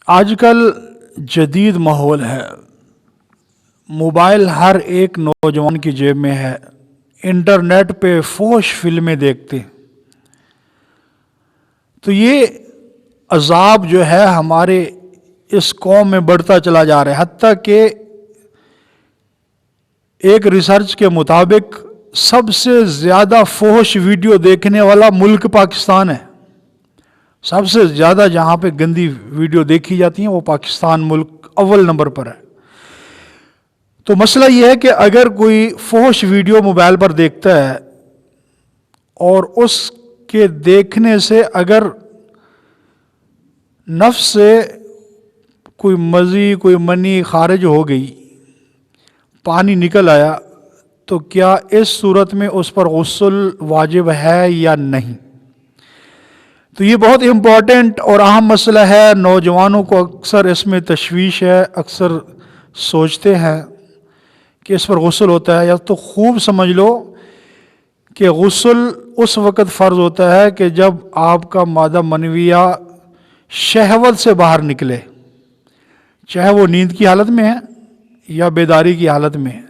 آج کل جدید ماحول ہے، موبائل ہر ایک نوجوان کی جیب میں ہے، انٹرنیٹ پہ فحش فلمیں دیکھتے ہیں۔ تو یہ عذاب جو ہے ہمارے اس قوم میں بڑھتا چلا جا رہا ہے، حتیٰ کہ ایک ریسرچ کے مطابق سب سے زیادہ فحش ویڈیو دیکھنے والا ملک پاکستان ہے۔ سب سے زیادہ جہاں پہ گندی ویڈیو دیکھی جاتی ہیں وہ پاکستان ملک اول نمبر پر ہے۔ تو مسئلہ یہ ہے کہ اگر کوئی فحش ویڈیو موبائل پر دیکھتا ہے اور اس کے دیکھنے سے اگر نفس سے کوئی مزی کوئی منی خارج ہو گئی، پانی نکل آیا، تو کیا اس صورت میں اس پر غسل واجب ہے یا نہیں؟ تو یہ بہت امپورٹنٹ اور اہم مسئلہ ہے، نوجوانوں کو اکثر اس میں تشویش ہے، اکثر سوچتے ہیں کہ اس پر غسل ہوتا ہے۔ یا تو خوب سمجھ لو کہ غسل اس وقت فرض ہوتا ہے کہ جب آپ کا مادہ منویہ شہوت سے باہر نکلے، چاہے وہ نیند کی حالت میں ہے یا بیداری کی حالت میں ہے۔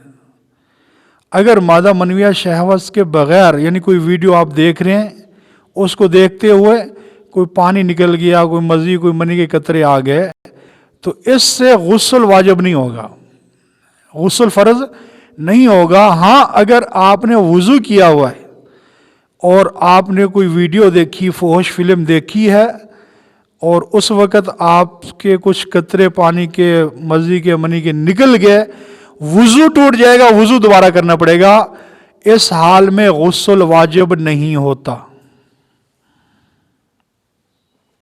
اگر مادہ منویہ شہوت کے بغیر، یعنی کوئی ویڈیو آپ دیکھ رہے ہیں، اس کو دیکھتے ہوئے کوئی پانی نکل گیا، کوئی مزی کوئی منی کے قطرے آ گئے، تو اس سے غسل واجب نہیں ہوگا، غسل فرض نہیں ہوگا۔ ہاں، اگر آپ نے وضو کیا ہوا ہے اور آپ نے کوئی ویڈیو دیکھی، فحش فلم دیکھی ہے، اور اس وقت آپ کے کچھ قطرے پانی کے مزی کے منی کے نکل گئے، وضو ٹوٹ جائے گا، وضو دوبارہ کرنا پڑے گا۔ اس حال میں غسل واجب نہیں ہوتا۔